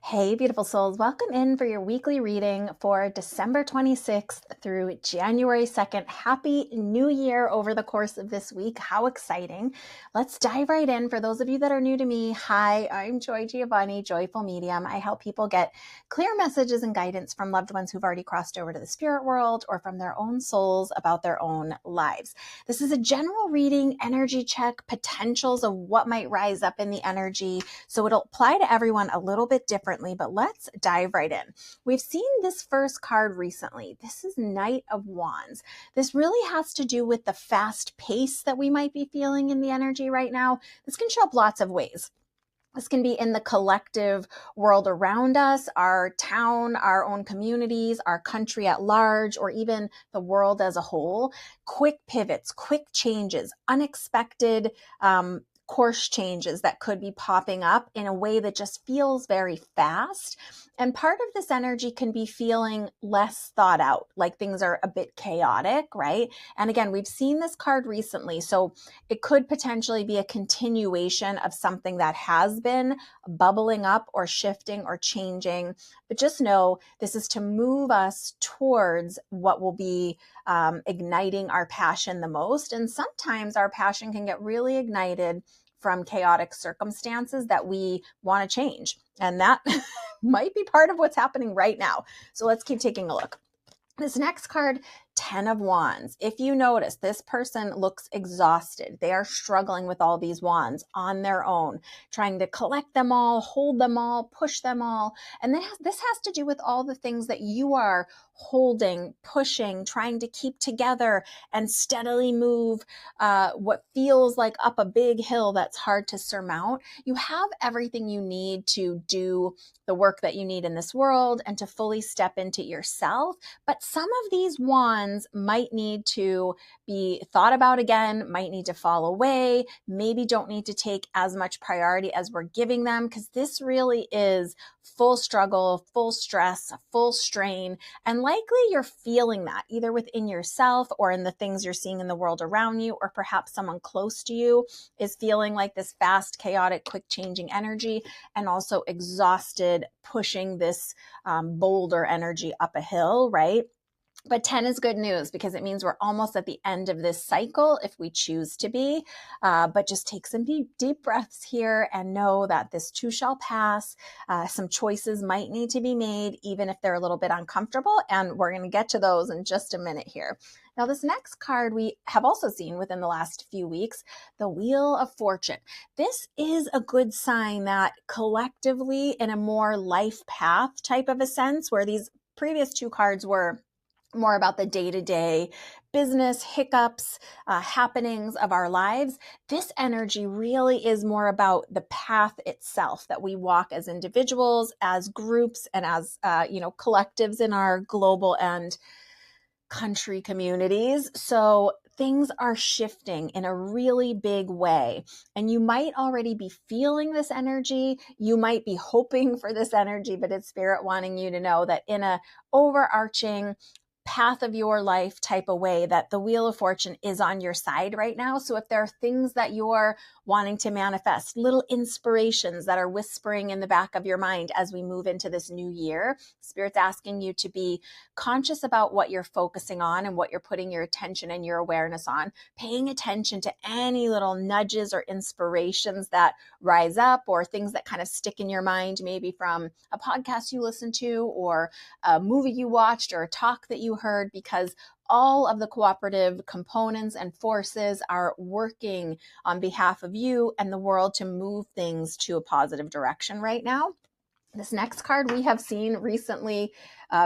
Hey, beautiful souls. Welcome in for your weekly reading for December 26th through January 2nd. Happy New Year over the course of this week. How exciting. Let's dive right in. For those of you that are new to me, hi, I'm Joy Giovanni, Joyful Medium. I help people get clear messages and guidance from loved ones who've already crossed over to the spirit world or from their own souls about their own lives. This is a general reading, energy check, potentials of what might rise up in the energy. So it'll apply to everyone a little bit differently, but let's dive right in. We've seen this first card recently. This is Knight of Wands. This really has to do with the fast pace that we might be feeling in the energy right now. This can show up lots of ways. This can be in the collective world around us, our town, our own communities, our country at large, or even the world as a whole. Quick pivots, quick changes, unexpected course changes that could be popping up in a way that just feels very fast. And part of this energy can be feeling less thought out, like things are a bit chaotic, right? And again, we've seen this card recently, so it could potentially be a continuation of something that has been bubbling up or shifting or changing. But just know this is to move us towards what will be igniting our passion the most. And sometimes our passion can get really ignited from chaotic circumstances that we want to change. And that might be part of what's happening right now. So let's keep taking a look. This next card, 10 of Wands. If you notice, this person looks exhausted. They are struggling with all these wands on their own, trying to collect them all, hold them all, push them all. And this has to do with all the things that you are holding, pushing, trying to keep together and steadily move what feels like up a big hill that's hard to surmount. You have everything you need to do the work that you need in this world and to fully step into yourself. But some of these wands might need to be thought about again, might need to fall away, maybe don't need to take as much priority as we're giving them, because this really is full struggle, full stress, full strain. And likely you're feeling that either within yourself or in the things you're seeing in the world around you, or perhaps someone close to you is feeling like this fast, chaotic, quick changing energy and also exhausted pushing this boulder energy up a hill, right? But 10 is good news because it means we're almost at the end of this cycle if we choose to be. But just take some deep breaths here and know that this too shall pass. Some choices might need to be made, even if they're a little bit uncomfortable. And we're going to get to those in just a minute here. Now, this next card we have also seen within the last few weeks, the Wheel of Fortune. This is a good sign that collectively, in a more life path type of a sense, where these previous two cards were more about the day-to-day business hiccups, happenings of our lives. This energy really is more about the path itself that we walk as individuals, as groups, and as collectives in our global and country communities. So things are shifting in a really big way. And you might already be feeling this energy. You might be hoping for this energy, but it's spirit wanting you to know that in a overarching path of your life type of way, that the Wheel of Fortune is on your side right now. So if there are things that you're wanting to manifest, little inspirations that are whispering in the back of your mind as we move into this new year, Spirit's asking you to be conscious about what you're focusing on and what you're putting your attention and your awareness on, paying attention to any little nudges or inspirations that rise up, or things that kind of stick in your mind, maybe from a podcast you listen to, or a movie you watched, or a talk that you heard, because all of the cooperative components and forces are working on behalf of you and the world to move things to a positive direction right now. This next card we have seen recently,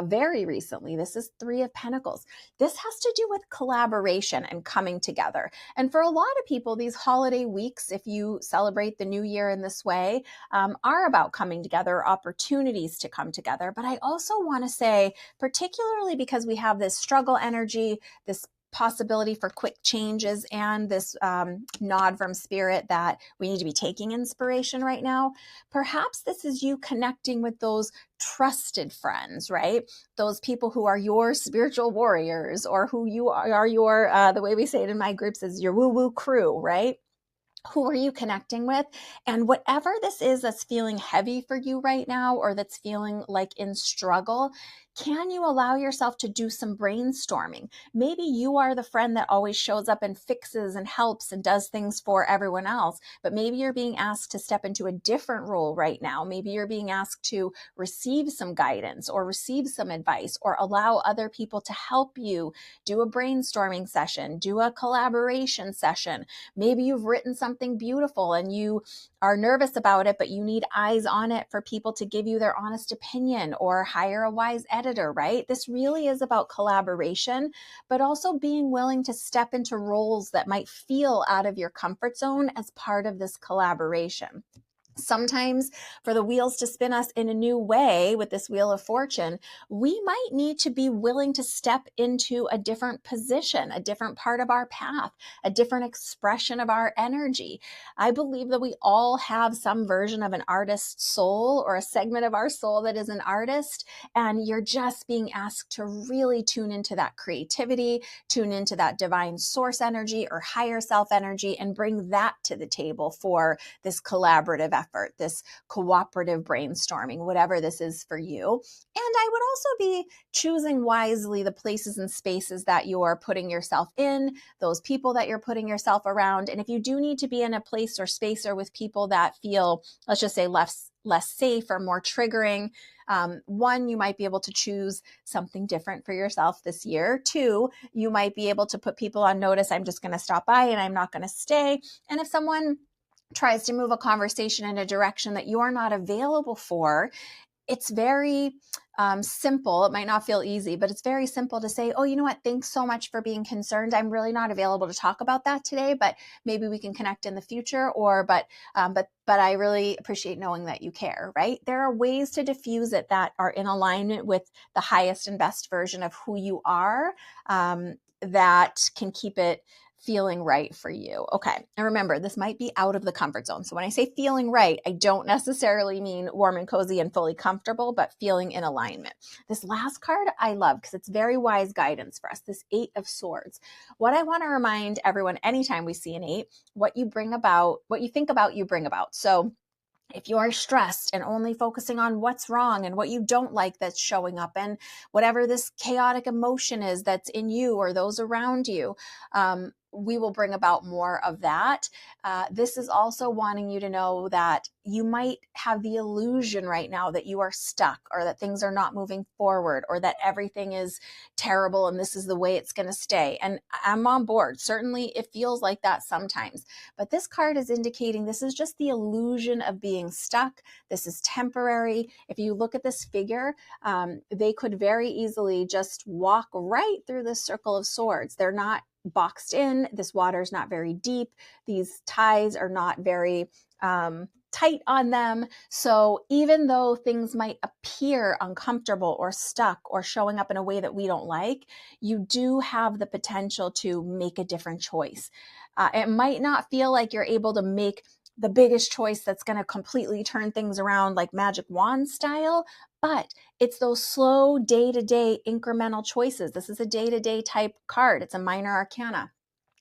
very recently. This is Three of Pentacles. This has to do with collaboration and coming together. And for a lot of people, these holiday weeks, if you celebrate the new year in this way, are about coming together, opportunities to come together. But I also want to say, particularly because we have this struggle energy, this possibility for quick changes, and this nod from spirit that we need to be taking inspiration right now. Perhaps this is you connecting with those trusted friends, right? Those people who are your spiritual warriors, or who you are your, the way we say it in my groups is your woo-woo crew, right? Who are you connecting with? And whatever this is that's feeling heavy for you right now, or that's feeling like in struggle, can you allow yourself to do some brainstorming? Maybe you are the friend that always shows up and fixes and helps and does things for everyone else, but maybe you're being asked to step into a different role right now. Maybe you're being asked to receive some guidance or receive some advice or allow other people to help you do a brainstorming session, do a collaboration session. Maybe you've written something beautiful and you are nervous about it, but you need eyes on it for people to give you their honest opinion or hire a wise editor, right? This really is about collaboration, but also being willing to step into roles that might feel out of your comfort zone as part of this collaboration. Sometimes for the wheels to spin us in a new way with this wheel of fortune, we might need to be willing to step into a different position, a different part of our path, a different expression of our energy. I believe that we all have some version of an artist's soul or a segment of our soul that is an artist, and you're just being asked to really tune into that creativity, tune into that divine source energy or higher self energy, and bring that to the table for this collaborative effort, this cooperative brainstorming, whatever this is for you. And I would also be choosing wisely the places and spaces that you're putting yourself in, those people that you're putting yourself around. And if you do need to be in a place or space or with people that feel, let's just say, less safe or more triggering, one, you might be able to choose something different for yourself this year. Two, you might be able to put people on notice. I'm just going to stop by and I'm not going to stay. And if someone tries to move a conversation in a direction that you're not available for, it's very simple. It might not feel easy, but it's very simple to say, oh, you know what? Thanks so much for being concerned. I'm really not available to talk about that today, but maybe we can connect in the future. Or, but I really appreciate knowing that you care, right? There are ways to diffuse it that are in alignment with the highest and best version of who you are, that can keep it feeling right for you. Okay. And remember, this might be out of the comfort zone. So when I say feeling right, I don't necessarily mean warm and cozy and fully comfortable, but feeling in alignment. This last card I love because it's very wise guidance for us. This 8 of Swords. What I want to remind everyone anytime we see an 8, what you bring about, what you think about, you bring about. So if you're stressed and only focusing on what's wrong and what you don't like that's showing up, and whatever this chaotic emotion is that's in you or those around you, we will bring about more of that. This is also wanting you to know that you might have the illusion right now that you are stuck or that things are not moving forward or that everything is terrible and this is the way it's going to stay. And I'm on board. Certainly it feels like that sometimes. But this card is indicating this is just the illusion of being stuck. This is temporary. If you look at this figure, they could very easily just walk right through this circle of swords. They're not boxed in. This water is not very deep. These ties are not very tight on them. So even though things might appear uncomfortable or stuck or showing up in a way that we don't like, you do have the potential to make a different choice. It might not feel like you're able to make the biggest choice that's going to completely turn things around like magic wand style, but it's those slow day-to-day incremental choices. This is a day-to-day type card. It's a minor arcana.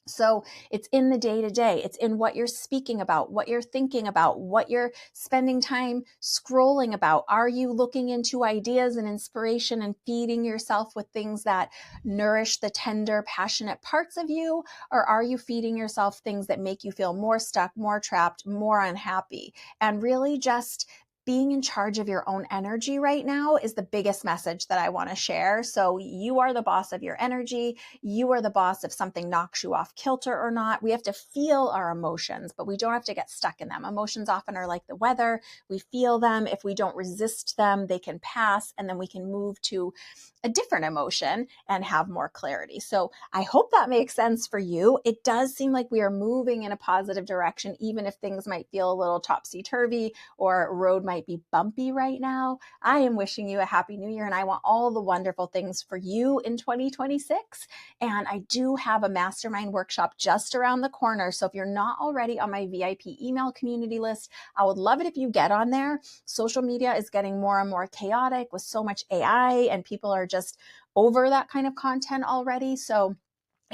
So it's in the day-to-day. It's in what you're speaking about, what you're thinking about, what you're spending time scrolling about. Are you looking into ideas and inspiration and feeding yourself with things that nourish the tender, passionate parts of you? Or are you feeding yourself things that make you feel more stuck, more trapped, more unhappy? And really just being in charge of your own energy right now is the biggest message that I want to share. So you are the boss of your energy. You are the boss if something knocks you off kilter or not. We have to feel our emotions, but we don't have to get stuck in them. Emotions often are like the weather. We feel them. If we don't resist them, they can pass, and then we can move to a different emotion and have more clarity. So I hope that makes sense for you. It does seem like we are moving in a positive direction, even if things might feel a little topsy-turvy or road might be bumpy right now. I am wishing you a happy new year, and I want all the wonderful things for you in 2026. And I do have a mastermind workshop just around the corner. So if you're not already on my VIP email community list, I would love it if you get on there. Social media is getting more and more chaotic with so much AI, and people are just over that kind of content already. So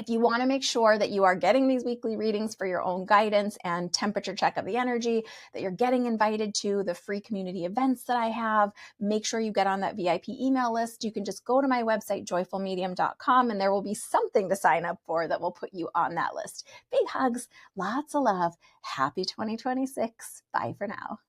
If you want to make sure that you are getting these weekly readings for your own guidance and temperature check of the energy, that you're getting invited to the free community events that I have, make sure you get on that VIP email list. You can just go to my website, joyfulmedium.com, and there will be something to sign up for that will put you on that list. Big hugs, lots of love. Happy 2026. Bye for now.